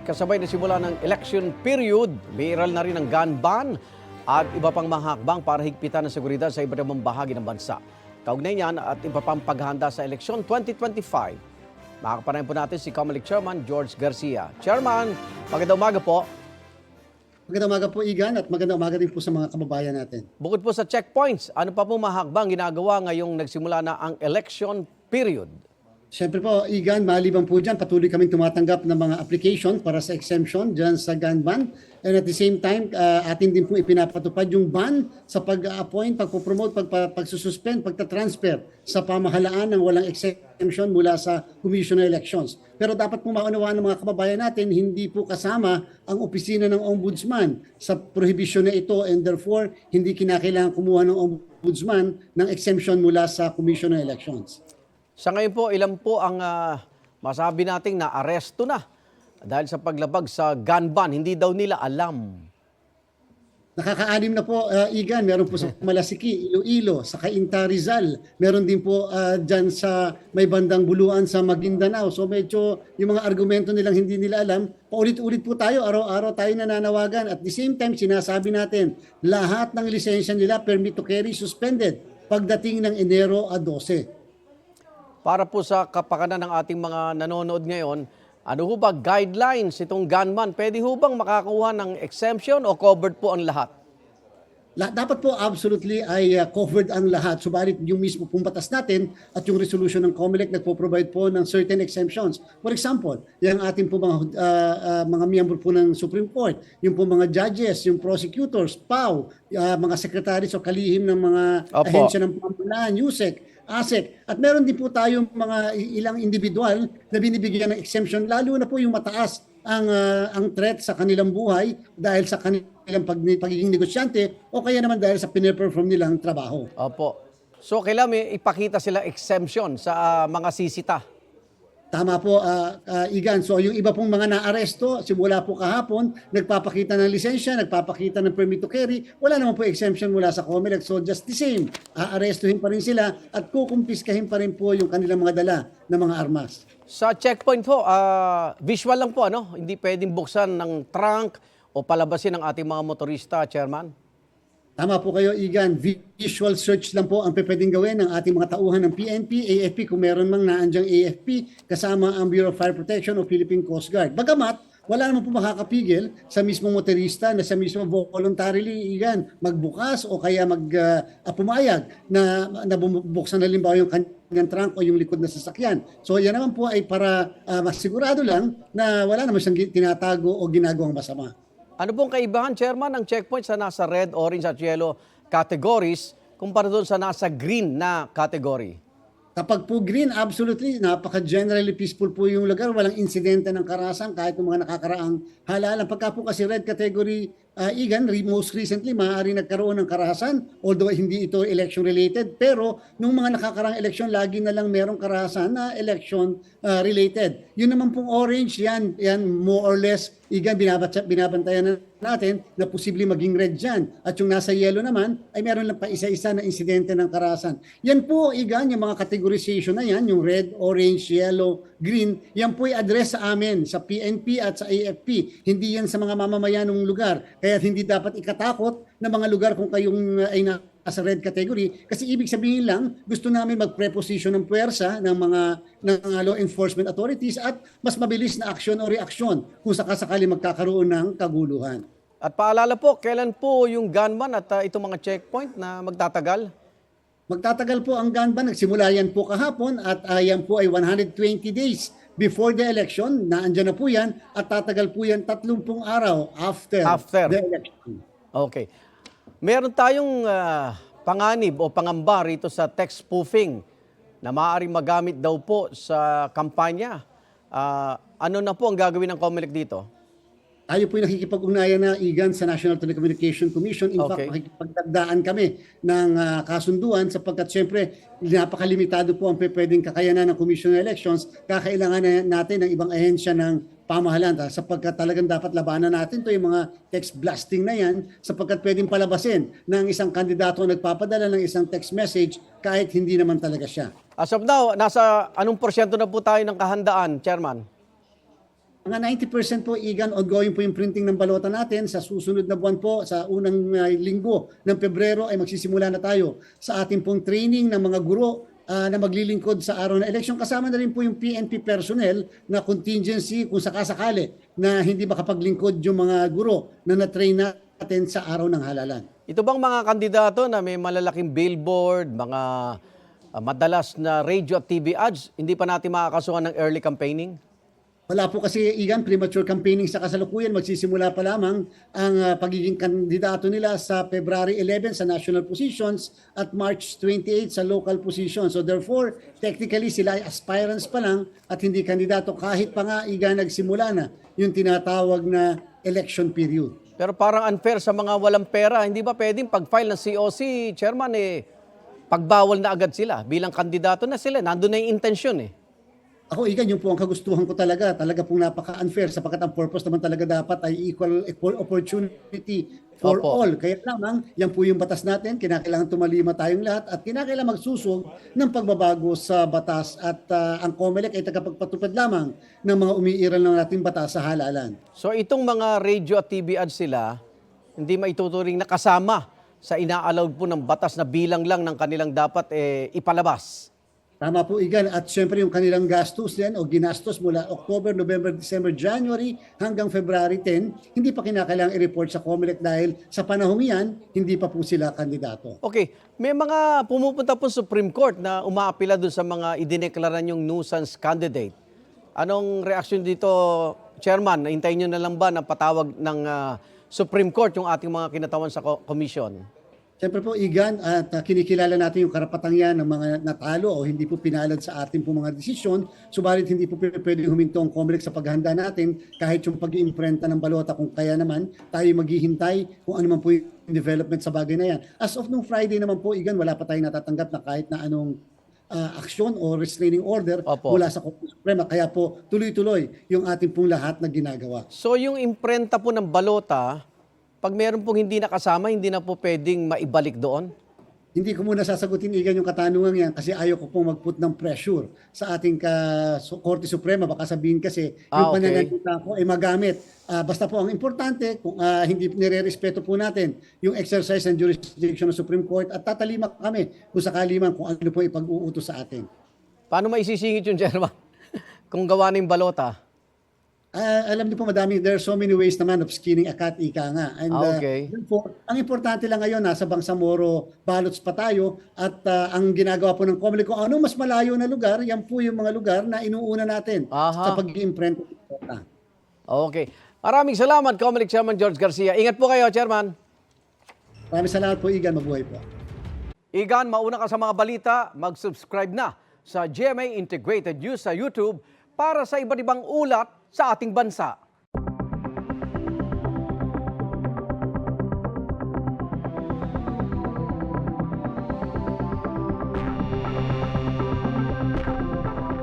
kasabay na simula ng election period, biral na rin ang gun ban at iba pang mga hakbang para higpitan ang seguridad sa iba't ibang bahagi ng bansa. Kaugnay niyan at iba pang paghahanda sa eleksyon 2025. Makakapanayan po natin si Comelec Chairman George Garcia. Chairman, magandang umaga po. Magandang umaga po, Igan, at magandang umaga din po sa mga kababayan natin. Bukod po sa checkpoints, ano pa po mahakbang ginagawa ngayong nagsimula na ang election period? Siyempre po, Igan, maliban po dyan, patuloy kaming tumatanggap ng mga application para sa exemption dyan sa gun ban. And at the same time, atin din po ipinapatupad yung ban sa pag-appoint, pagpopromote, pagsususpend, pagtatransfer sa pamahalaan ng walang exemption mula sa Commission on Elections. Pero dapat po maunawaan ng mga kababayan natin, hindi po kasama ang opisina ng Ombudsman sa prohibition na ito and therefore hindi kinakailangan kumuha ng Ombudsman ng exemption mula sa Commission on Elections. Sa ngayon po, ilan po ang masabi nating na-aresto na dahil sa paglabag sa gun ban? Hindi daw nila alam. Nakaka-anim na po, Igan. Meron po sa Malasiki, Iloilo, sa Cainta, Rizal. Meron din po dyan sa may bandang Buluan sa Maguindanao. So medyo yung mga argumento nilang hindi nila alam. Paulit-ulit po tayo, araw-araw tayo nananawagan. At the same time, sinasabi natin, lahat ng lisensya nila, permit to carry, suspended pagdating ng Enero 12. Para po sa kapakanan ng ating mga nanonood ngayon, ano ho ba guidelines itong gunman? Pwede ho bang makakuha ng exemption o covered po ang lahat? Dapat po absolutely ay covered ang lahat. Subalit yung mismo pong batas natin at yung resolution ng COMELEC nagpo-provide po ng certain exemptions. For example, yung ating po mga miyembro po ng Supreme Court, yung po mga judges, yung prosecutors, PAW, mga secretaries o kalihim ng mga ahensya ng pamahalaan, USEC, ASEC. At meron din po tayong mga ilang individual na binibigyan ng exemption, lalo na po yung mataas ang threat sa kanilang buhay dahil sa kanilang pagiging negosyante o kaya naman dahil sa pine-perform nilang trabaho. Opo. So kailangan may ipakita sila exemption sa mga sisita. Tama po, Igan. So yung iba pong mga naaresto, simula po kahapon, nagpapakita ng lisensya, nagpapakita ng permit to carry, wala naman po exemption mula sa COMELEC. So just the same, aarestuhin pa rin sila at kukumpiskahin pa rin po yung kanilang mga dala ng mga armas. Sa checkpoint ho, visual lang po, ano? Hindi pwedeng buksan ng trunk o palabasin ng ating mga motorista, Chairman? Tama po kayo, Igan. Visual search lang po ang pwedeng gawin ng ating mga tauhan ng PNP, AFP, kung meron mang naandyang AFP, kasama ang Bureau of Fire Protection o Philippine Coast Guard. Bagamat, wala naman po makakapigil sa mismong motorista na sa mismo voluntarily, Igan, magbukas o kaya pumayag na bubuksan na limbawa yung kanyang trunk o yung likod na sasakyan. So yan naman po ay para masigurado lang na wala naman siyang tinatago o ginagawang masama. Ano pong kaibahan, Chairman, ng checkpoint sa nasa red, orange at yellow categories kumpara doon sa nasa green na category? Kapag po green, absolutely, napaka-generally peaceful po yung lugar. Walang insidente ng karahasan kahit yung mga nakakaraang halalan. Pagka po kasi red category, Igan, most recently, maaari nagkaroon ng karahasan, although hindi ito election-related. Pero nung mga nakakaraang election, lagi na lang merong karahasan na election-related. Yun naman pong orange, yan more or less, Igan, binabantayan natin na posibleng maging red dyan. At yung nasa yellow naman, ay meron lang pa isa-isa na insidente ng karahasan. Yan po, Igan, yung mga categorization na yan, yung red, orange, yellow, green, yan po ay address sa amin, sa PNP at sa AFP. Hindi yan sa mga mamamayan ng lugar. Kaya hindi dapat ikatakot na mga lugar kung kayong ay nasa red category. Kasi ibig sabihin lang, gusto namin mag-preposition ng puwersa ng mga law enforcement authorities at mas mabilis na aksyon o reaksyon kung sakasakali magkakaroon ng kaguluhan. At paalala po, kailan po yung gunman at itong mga checkpoint na magtatagal? Magtatagal po ang gun ban. Nagsimula yan po kahapon at yan po ay 120 days before the election. Naandyan na po yan at tatagal po yan 30 araw after the election. Okay. Meron tayong panganib o pangamba rito sa text spoofing na maaaring magamit daw po sa kampanya. Ano na po ang gagawin ng COMELEC dito? Tayo po yung nakikipag-ugnayan na, Igan, sa National Telecommunication Commission. In fact, makikipagdagdaan kami ng kasunduan sapagkat siyempre napakalimitado po ang pwedeng kakayanan ng Commission on Elections. Kakailangan natin ng ibang ahensya ng pamahalaan sapagkat talagang dapat labanan natin to yung mga text blasting na yan sapagkat pwedeng palabasin ng isang kandidato nagpapadala ng isang text message kahit hindi naman talaga siya. As of now, nasa anong porsyento na po tayo ng kahandaan, Chairman? Mga 90% po, Igan, ongoing po yung printing ng balota natin. Sa susunod na buwan po, sa unang linggo ng Pebrero ay magsisimula na tayo sa ating pong training ng mga guro na maglilingkod sa araw ng eleksyon. Kasama na rin po yung PNP personnel na contingency kung sakasakali na hindi makapaglingkod yung mga guro na na-train natin sa araw ng halalan. Ito bang mga kandidato na may malalaking billboard, mga madalas na radio at TV ads, hindi pa natin makakasuhan ng early campaigning? Wala po kasi, Igan, premature campaigning sa kasalukuyan. Magsisimula pa lamang ang pagiging kandidato nila sa February 11 sa national positions at March 28 sa local positions. So therefore, technically sila ay aspirants pa lang at hindi kandidato kahit pa nga, Igan, nagsimula na yung tinatawag na election period. Pero parang unfair sa mga walang pera. Hindi ba pwedeng pag-file ng COC, Chairman, pagbawal na agad sila bilang kandidato na sila? Nandun na yung intensyon Ako, Igan, yun po ang kagustuhan ko talaga. Talaga pong napaka-unfair sapagkat ang purpose naman talaga dapat ay equal opportunity for Opo. all. Kaya lamang, yan po yung batas natin. Kinakailangan tumalima tayong lahat at kinakailangan magsusog ng pagbabago sa batas at ang COMELEC ay tagapagpatupad lamang ng mga umiiral ng ating batas sa halalan. So itong mga radio at TV ads sila, hindi maituturing na kasama sa ina-allowed po ng batas na bilang lang ng kanilang dapat ipalabas. Tama po, Igan. At syempre yung kanilang gastos din o ginastos mula October, November, December, January hanggang February 10, hindi pa kinakailangang i-report sa COMELEC dahil sa panahong yan, hindi pa po sila kandidato. Okay, may mga pumupunta po sa Supreme Court na umaapila doon sa mga idineklara niyong nuisance candidate. Anong reaksyon dito, Chairman? Nahintayin niyo na lang ba na patawag ng Supreme Court yung ating mga kinatawan sa commission? Siyempre po, Igan, at kinikilala natin yung karapatang yan ng mga natalo o hindi po pinalad sa ating po mga desisyon. Subalit hindi po pwedeng huminto ang COMELEC sa paghahanda natin kahit yung pag-iimprenta ng balota kung kaya naman tayo maghihintay kung ano man po yung development sa bagay na yan. As of nung Friday naman po, Igan, wala pa tayong natatanggap na kahit na anong aksyon o restraining order Opo. mula sa Korte Suprema. Kaya po tuloy-tuloy yung ating pong lahat na ginagawa. So yung imprenta po ng balota, pag meron pong hindi nakasama, hindi na po pwedeng maibalik doon? Hindi ko muna sasagutin, Igan, yung katanungan yan kasi ayaw ko pong mag-put ng pressure sa ating Korte Suprema. Baka sabihin kasi yung Okay. pananalita ko ay magamit. Basta po ang importante, kung hindi nire-respeto po natin yung exercise and jurisdiction ng Supreme Court at tatalima kami kung sakali man kung ano po ipag-uutos sa atin. Paano maisisingit yung Chairman? Kung gawa na yung balota? Alam niyo po, there are so many ways naman of skinning a cat, ika nga. And Okay. therefore, ang importante lang ngayon, nasa Bangsamoro ballots pa tayo at ang ginagawa po ng COMELEC, kung ano mas malayo na lugar, yan po yung mga lugar na inuuna natin Aha. sa pag-i-imprint. Okay. Maraming salamat, COMELEC Chairman George Garcia. Ingat po kayo, Chairman. Maraming salamat po, Igan. Mabuhay po. Igan, mauna ka sa mga balita, mag-subscribe na sa GMA Integrated News sa YouTube para sa iba't ibang ulat sa ating bansa.